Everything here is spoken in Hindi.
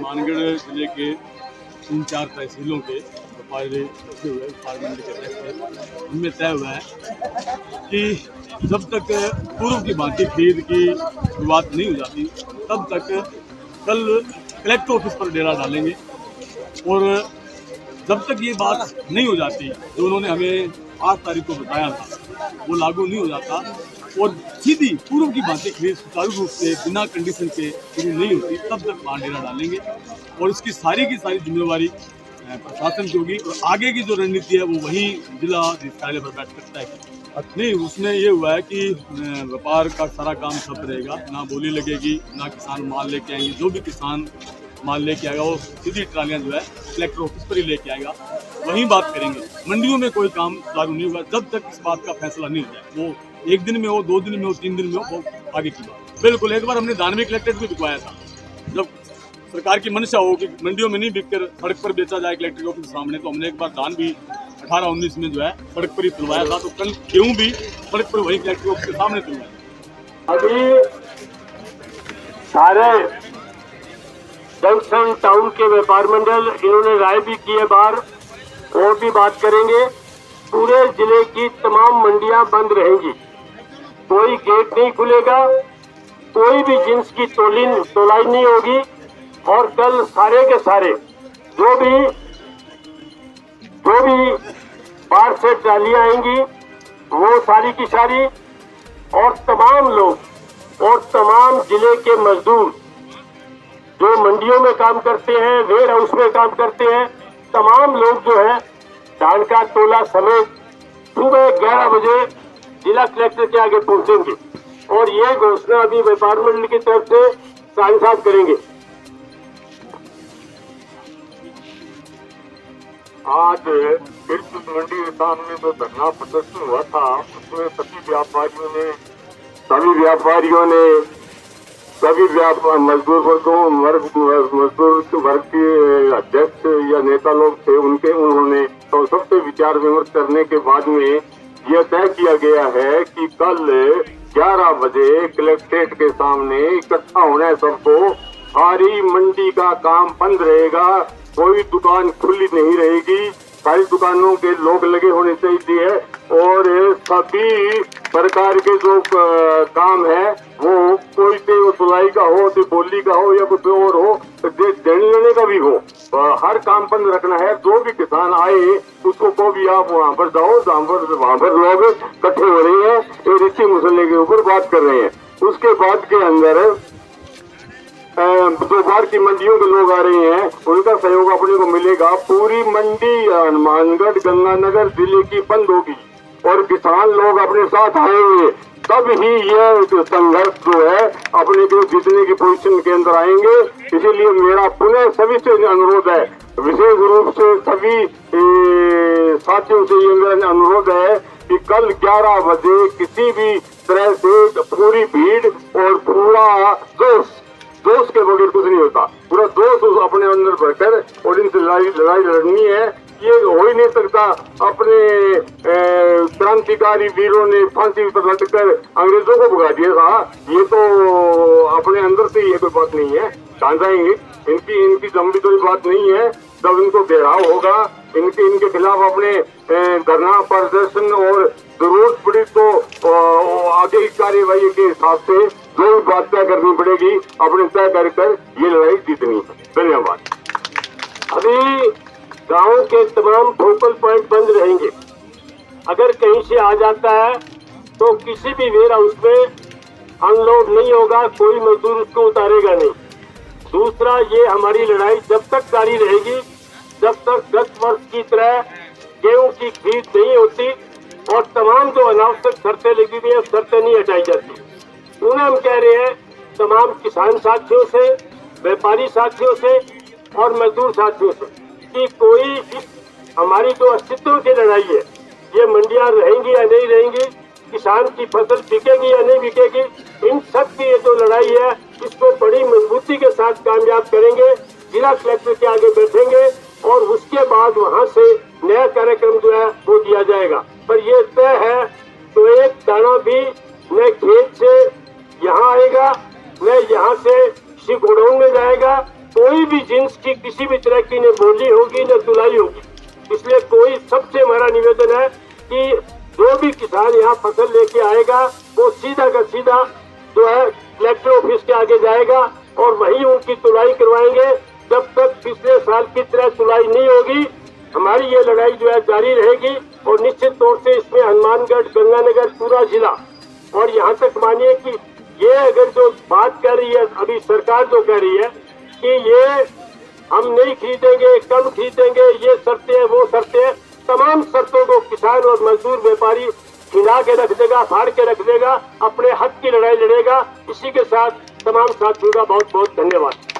हनुमानगढ़ जिले के 3-4 तहसीलों के व्यापारी रखे हुए पार्लियामेंट के अध्यक्ष उनमें तय हुआ है कि जब तक पूर्व की भांति खरीद की शुरुआत नहीं हो जाती तब तक कल कलेक्टर ऑफिस पर डेरा डालेंगे। और जब तक ये बात नहीं हो जाती जो उन्होंने हमें 8 तारीख को बताया था वो लागू नहीं हो जाता और सीधी पूर्व की भांति खरीद सुचारू रूप से बिना कंडीशन के शुरू नहीं होती तब तक वहाँ डेरा डालेंगे। और इसकी सारी की सारी जिम्मेवारी प्रशासन की होगी और आगे की जो रणनीति है वो वहीं जिला कार्यालय पर बैठ सकता है। नहीं, उसमें ये हुआ है कि व्यापार का सारा काम ठप रहेगा, ना बोली लगेगी, ना किसान माल लेके आएंगे। जो भी किसान माल लेके आएगा वो सीधी ट्रालियाँ जो है कलेक्टर ऑफिस पर ही लेके आएगा, वहीं बात करेंगे। मंडियों में कोई काम लागू नहीं होगा जब तक इस बात का फैसला नहीं हो जाए। वो 1 दिन में हो, 2 दिन में हो, 3 दिन में हो, वो आगे की बात। बिल्कुल, एक बार हमने दानवी कलेक्ट्रेट भी बिकवाया था। जब सरकार की मंशा हो कि मंडियों में नहीं बिककर सड़क पर बेचा जाए कलेक्टर ऑफिस के सामने, तो हमने एक बार दान भी 18-19 में जो है सड़क पर ही तुलवाया था। तो कल गेहूँ भी सड़क पर वही कलेक्टर ऑफिस के सामने तुलवाया। अभी सारे जंक्शन टाउन के व्यापार मंडल इन्होंने राय भी की है बाहर, और भी बात करेंगे। पूरे जिले की तमाम मंडियां बंद रहेंगी, कोई गेट नहीं खुलेगा, कोई भी जिन्स की तोलाई नहीं होगी। और कल सारे के सारे जो भी बाहर से ट्रालियां आएंगी वो सारी की सारी, और तमाम लोग और तमाम जिले के मजदूर जो मंडियों में काम करते हैं, वेयर हाउस में काम करते हैं, तमाम लोग जो है धान का तोला समेत सुबह 11 बजे जिला कलेक्टर के आगे पहुंचेंगे। और ये घोषणा अभी व्यापार मंडल की तरफ से सांसद करेंगे। आज बिल्कुल मंडी के सामने जो धरना प्रदर्शन हुआ था उसमें सभी मजदूर वर्ग के अध्यक्ष या नेता लोग थे, उन्होंने तो सबसे विचार विमर्श करने के बाद में यह तय किया गया है कि कल 11 बजे कलेक्ट्रेट के सामने इकट्ठा होना है सबको। सारी मंडी का काम बंद रहेगा, कोई दुकान खुली नहीं रहेगी, सारी दुकानों के लोग लगे होने चाहिए और सभी प्रकार के जो काम है वो कोई तो तुलाई का हो, तो बोली का हो या कुछ और हो, देने लेने का भी हो, हर काम बंद रखना है। जो भी किसान आए उसको को भी आप वहाँ पर जाओ, वहाँ पर लोग इकट्ठे हो रहे हैं, एक ऋषि मुसल्ले के ऊपर बात कर रहे हैं। उसके बाद के अंदर जो बाहर की मंडियों के लोग आ रहे हैं उनका सहयोग अपने को मिलेगा। पूरी मंडी हनुमानगढ़ गंगानगर जिले की बंद होगी और किसान लोग अपने साथ आएंगे, तब ही यह संघर्ष जो है अपने को जीतने की पोजीशन के अंदर आएंगे। इसीलिए मेरा पुनः सभी से अनुरोध है, विशेष रूप से सभी साथियों से ये अनुरोध है कि कल 11 बजे किसी भी तरह से पूरी भीड़ और पूरा जोश के बगैर कुछ नहीं होता, पूरा जोश अपने अंदर भरकर और इनसे लड़ाई लड़नी है। ये हो ही नहीं सकता। अपने क्रांतिकारी वीरों ने फांसी पर लटकर अंग्रेजों को भगा दिया था, ये तो अपने अंदर से ये कोई बात नहीं है, जान जाएंगे। इनकी लंबी कोई बात नहीं है। जब इनको घेराव होगा, इनके खिलाफ अपने धरना प्रदर्शन और जरूरत पड़ी तो आगे की कार्यवाही के हिसाब से जो बात तय करनी पड़ेगी अपने तय कर ये लड़ाई जीतनी है। धन्यवाद। अभी गांव के तमाम फोकल पॉइंट बंद रहेंगे। अगर कहीं से आ जाता है तो किसी भी वेयर हाउस में अनलोड नहीं होगा, कोई मजदूर उसको उतारेगा नहीं। दूसरा, ये हमारी लड़ाई जब तक जारी रहेगी जब तक 10 वर्ष की तरह गेहूं की खरीद नहीं होती और तमाम जो अनावश्यक शर्तें लगी हुई है शर्तें नहीं हटाई जाती। उन्हें हम कह रहे हैं तमाम किसान साथियों से, व्यापारी साथियों से और मजदूर साथियों से कि कोई हमारी जो अस्तित्व की लड़ाई है, ये मंडियां रहेंगी या नहीं रहेंगी, किसान की फसल बिकेगी या नहीं बिकेगी, इन सब की ये जो लड़ाई है इसको बड़ी मजबूती के साथ कामयाब करेंगे। जिला कलेक्टर के आगे बैठेंगे और उसके बाद वहां से नया कार्यक्रम जो है वो दिया जाएगा। पर ये तय है तो एक दाना भी न खेत से यहाँ आएगा, न यहाँ से किसी गोडाउन में जाएगा, कोई भी जिन्स की किसी भी तरह की न बोली होगी न तुलाई होगी। इसलिए कोई सबसे हमारा निवेदन है कि जो भी किसान यहाँ फसल लेके आएगा वो सीधा का सीधा जो है कलेक्टर ऑफिस के आगे जाएगा और वही उनकी तुलाई करवाएंगे। जब तक पिछले साल की तरह तुलाई नहीं होगी हमारी ये लड़ाई जो है जारी रहेगी। और निश्चित तौर से इसमें हनुमानगढ़, गंगानगर पूरा जिला और यहाँ तक मानिए कि ये अगर जो बात कर रही है अभी सरकार जो कह रही है कि ये हम नहीं खरीदेंगे, कम खरीदेंगे, ये शर्तें हैं, वो शर्तें हैं, तमाम शर्तों को किसान और मजदूर व्यापारी खिला के रख देगा, फाड़ के रख देगा, अपने हक की लड़ाई लड़ेगा। इसी के साथ तमाम साथियों का बहुत बहुत धन्यवाद।